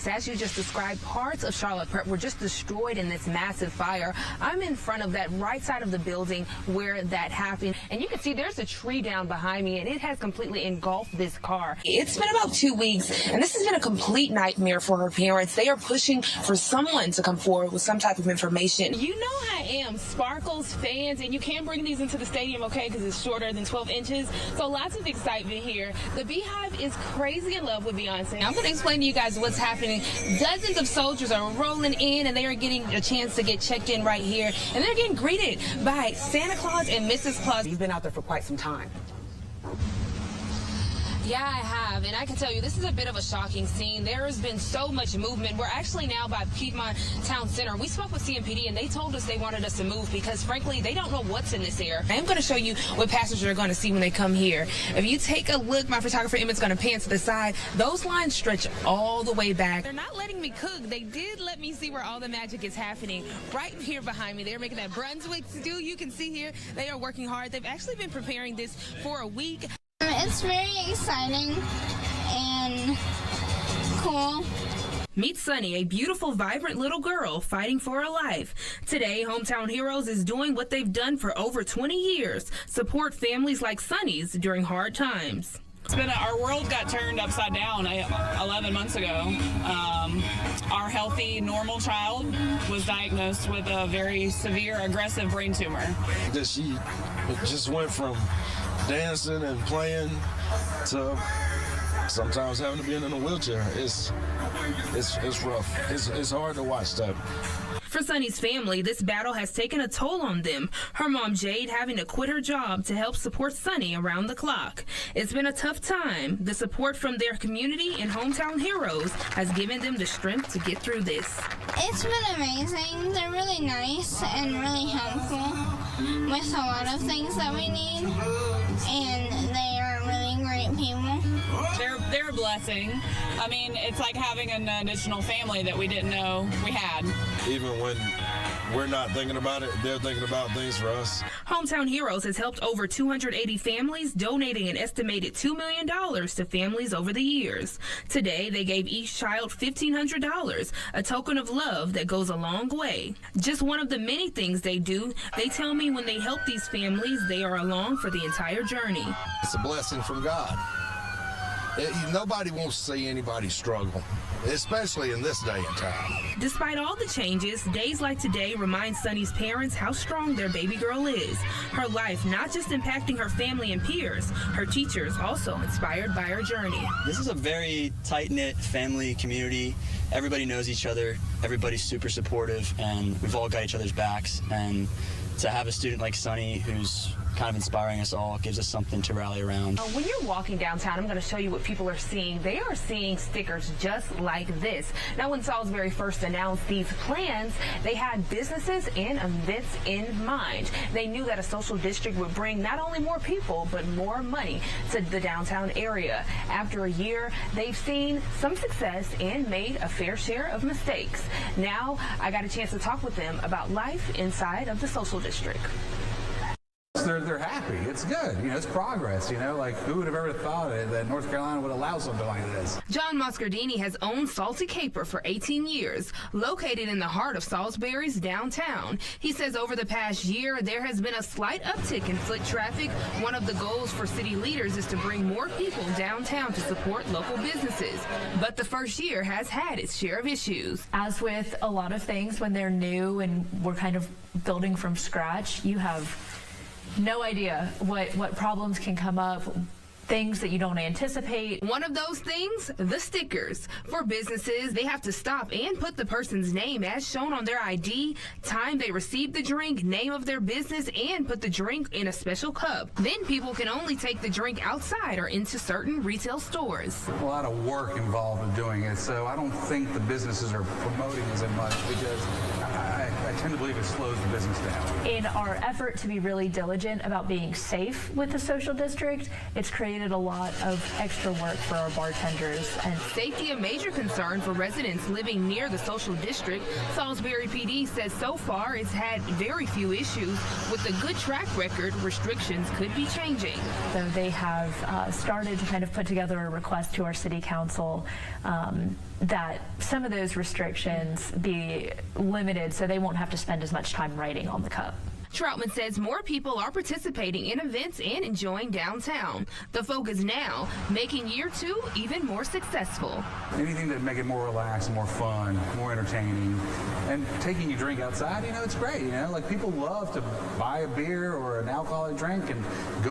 As you just described, parts of Charlotte Prep were just destroyed in this massive fire. I'm in front of that right side of the building where that happened. And you can see there's a tree down behind me, and it has completely engulfed this car. It's been about 2 weeks, and this has been a complete nightmare for her parents. They are pushing for someone to come forward with some type of information. You know I am Sparkles fans, and you can bring these into the stadium, okay, because it's shorter than 12 inches. So lots of excitement here. The Beehive is crazy in love with Beyonce. I'm going to explain to you guys what's happening. Dozens of soldiers are rolling in, and they are getting a chance to get checked in right here, and they're getting greeted by Santa Claus and Mrs. Claus. He's been out there for quite some time. Yeah, I have, and I can tell you this is a bit of a shocking scene. There has been so much movement. We're actually now by Piedmont Town Center. We spoke with CMPD, and they told us they wanted us to move because, frankly, they don't know what's in this air. I am going to show you what passengers are going to see when they come here. If you take a look, my photographer Emmett's going to pan to the side. Those lines stretch all the way back. They're not letting me cook. They did let me see where all the magic is happening. Right here behind me, they're making that Brunswick stew. You can see here they are working hard. They've actually been preparing this for a week. It's very exciting and cool. Meet Sunny, a beautiful, vibrant little girl fighting for her life. Today, Hometown Heroes is doing what they've done for over 20 years, support families like Sunny's during hard times. Our world got turned upside down 11 months ago. Our healthy, normal child was diagnosed with a very severe, aggressive brain tumor. She just went from dancing and playing to sometimes having to be in a wheelchair. It's rough. It's hard to watch that. For Sunny's family, this battle has taken a toll on them. Her mom, Jade, having to quit her job to help support Sunny around the clock. It's been a tough time. The support from their community and Hometown Heroes has given them the strength to get through this. It's been amazing. They're really nice and really helpful with a lot of things that we need, and they are really great people. They're a blessing. I mean, it's like having an additional family that we didn't know we had. Even when we're not thinking about it, they're thinking about things for us. Hometown Heroes has helped over 280 families, donating an estimated $2 million to families over the years. Today, they gave each child $1,500, a token of love that goes a long way. Just one of the many things they do, they tell me when they help these families, they are along for the entire journey. It's a blessing from God. Nobody wants to see anybody struggle, especially in this day and time. Despite all the changes, days like today remind Sunny's parents how strong their baby girl is. Her life not just impacting her family and peers, her teachers also inspired by her journey. This is a very tight-knit family community. Everybody knows each other, everybody's super supportive, and we've all got each other's backs. And to have a student like Sunny who's kind of inspiring us all gives us something to rally around. When you're walking downtown, I'm going to show you what people are seeing. They are seeing stickers just like this. Now, when Salisbury first announced these plans, they had businesses and events in mind. They knew that a social district would bring not only more people, but more money to the downtown area. After a year, they've seen some success and made a fair share of mistakes. Now, I got a chance to talk with them about life inside of the social district. They're happy. It's good. You know, it's progress. You know, like who would have ever thought that North Carolina would allow something like this? John Moscardini has owned Salty Caper for 18 years, located in the heart of Salisbury's downtown. He says over the past year, there has been a slight uptick in foot traffic. One of the goals for city leaders is to bring more people downtown to support local businesses. But the first year has had its share of issues. As with a lot of things, when they're new and we're kind of building from scratch, you have no idea what problems can come up, things that you don't anticipate. One of those things, the stickers. For businesses, they have to stop and put the person's name as shown on their ID, time they received the drink, name of their business, and put the drink in a special cup. Then people can only take the drink outside or into certain retail stores. A lot of work involved in doing it, so I don't think the businesses are promoting as much because I tend to believe it slows the business down. In our effort to be really diligent about being safe with the social district, it's created created a lot of extra work for our bartenders. And Safety a major concern for residents living near the social district. Salisbury PD says so far it's had very few issues. With a good track record, restrictions could be changing. so they have started to kind of put together a request to our city council that some of those restrictions be limited so they won't have to spend as much time writing on the cup. Troutman says more people are participating in events and enjoying downtown. The focus now, making year 2 even more successful. Anything to make it more relaxed, more fun, more entertaining, and taking a drink outside, it's great. Like people love to buy a beer or an alcoholic drink and go